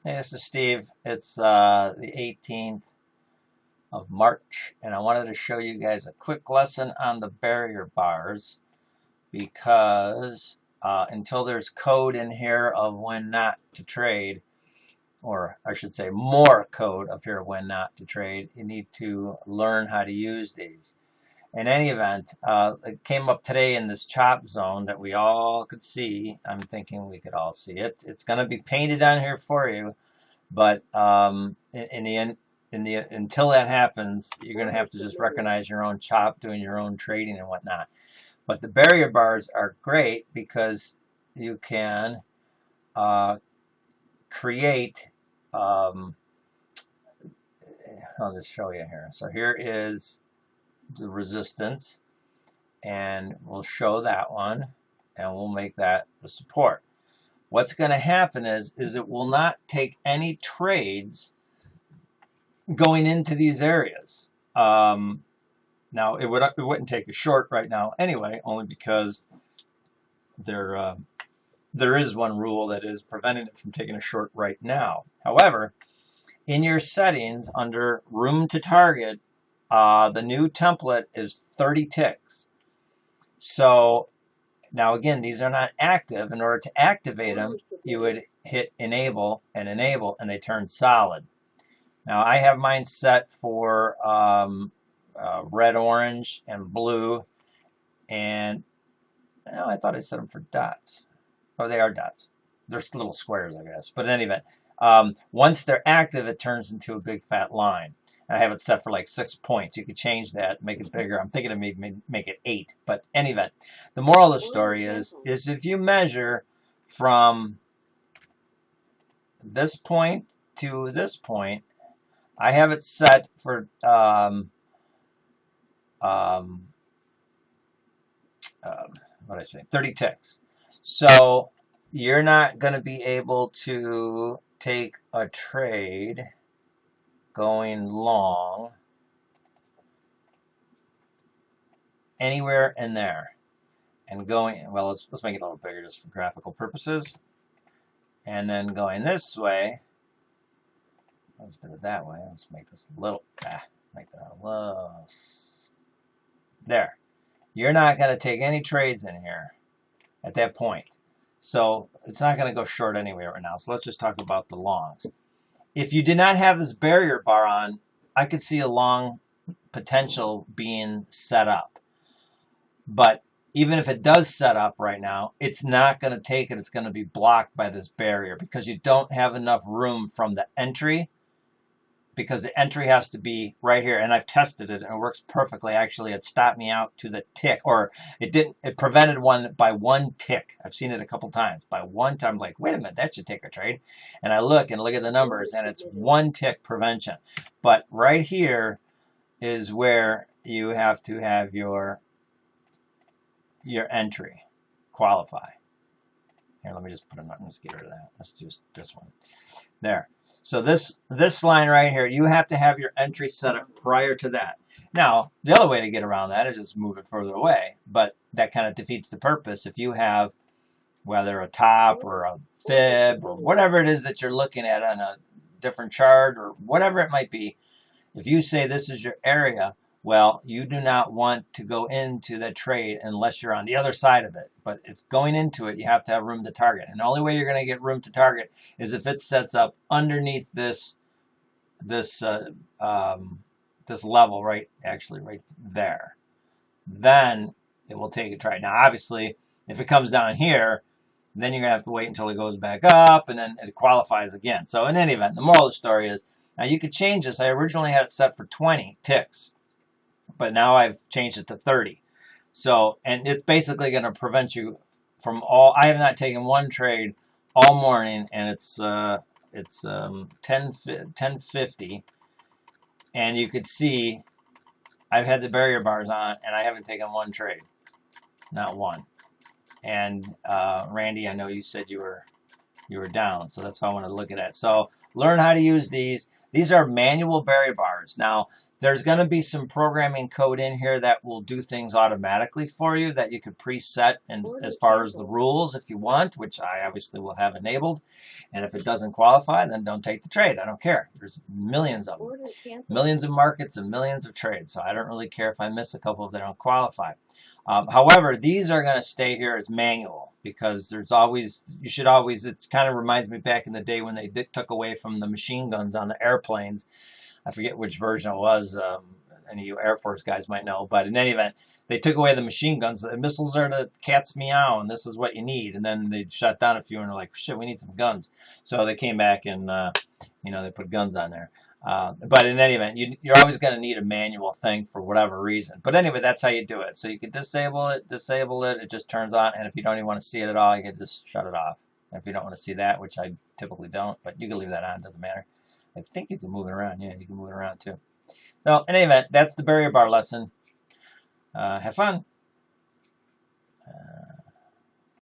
Hey, this is Steve. It's the 18th of March, and I wanted to show you guys a quick lesson on the barrier bars because until there's code in here of when not to trade, or I should say more code of here of when not to trade, you need to learn how to use these. In any event, it came up today in this chop zone that we all could see. I'm thinking we could all see it. It's going to be painted on here for you. But in the end, until that happens, you're going to have to just recognize your own chop, doing your own trading and whatnot. But the barrier bars are great because you can uh, create. Um, I'll just show you here. So here is the resistance, and we'll show that one, and we'll make that the support. What's going to happen is it will not take any trades going into these areas. Now it wouldn't take a short right now anyway, only because there there is one rule that is preventing it from taking a short right now. However, in your settings under room to target, the new template is 30 ticks. So now again, these are not active. In order to activate them, you would hit enable, and they turn solid. Now I have mine set for red, orange, and blue, and oh, I thought I set them for dots. Oh, they are dots. They're little squares, I guess. But in any event, once they're active, it turns into a big fat line. And I have it set for like 6 points. You could change that, make it bigger. I'm thinking of maybe make it 8. But in any event, the moral of the story is if you measure from this point to this point, I have it set for um, what did I say? 30 ticks. So you're not going to be able to take a trade going long anywhere in there. And going, well, let's make it a little bigger just for graphical purposes. And then going this way, let's do it that way. Let's make this a little, make that a little, there. You're not going to take any trades in here at that point. So it's not going to go short anywhere right now. So let's just talk about the longs. If you did not have this barrier bar on, I could see a long potential being set up. But even if it does set up right now, it's not going to take it. It's going to be blocked by this barrier because you don't have enough room from the entry, because the entry has to be right here. And I've tested it and it works perfectly. Actually, it stopped me out to the tick, or it prevented one by 1 tick. I've seen it a couple times. By 1 time, I'm like, wait a minute, that should take a trade. And I look at the numbers and it's 1 tick prevention. But right here is where you have to have your entry qualify. Here, let me just put a note. Let's get rid of that. Let's do this one. There. So this line right here, you have to have your entry set up prior to that. Now, the other way to get around that is just move it further away, but that kind of defeats the purpose. If you have whether a top or a fib or whatever it is that you're looking at on a different chart or whatever it might be, if you say this is your area, well, you do not want to go into the trade unless you're on the other side of it. But if going into it, you have to have room to target. And the only way you're going to get room to target is if it sets up underneath this this level right there. Then it will take a trade. Now, obviously, if it comes down here, then you're going to have to wait until it goes back up, and then it qualifies again. So in any event, the moral of the story is, now you could change this. I originally had it set for 20 ticks, but now I've changed it to 30. So, and it's basically going to prevent you from I have not taken one trade all morning, and it's 10:50, and you could see I've had the barrier bars on, and I haven't taken one trade, not one. And Randy, I know you said you were down, so that's how I want to look at it. So learn how to use these. These are manual barrier bars. Now, there's going to be some programming code in here that will do things automatically for you that you could preset, and as far as the rules if you want, which I obviously will have enabled. And if it doesn't qualify, then don't take the trade. I don't care. There's millions of them, millions of markets and millions of trades. So I don't really care if I miss a couple if they don't qualify. However, these are going to stay here as manual because there's always, you should always, it kind of reminds me back in the day when they took away from the machine guns on the airplanes. I forget which version it was. Any of you Air Force guys might know. But in any event, they took away the machine guns. The missiles are the cat's meow, and this is what you need. And then they shot down a few, and they're like, shit, we need some guns. So they came back and, they put guns on there. But in any event, you're always going to need a manual thing for whatever reason. But anyway, that's how you do it. So you can disable it, it just turns on. And if you don't even want to see it at all, you can just shut it off. If you don't want to see that, which I typically don't, but you can leave that on, doesn't matter. I think you can move it around. Yeah, you can move it around too. So in any event, that's the barrier bar lesson. Have fun.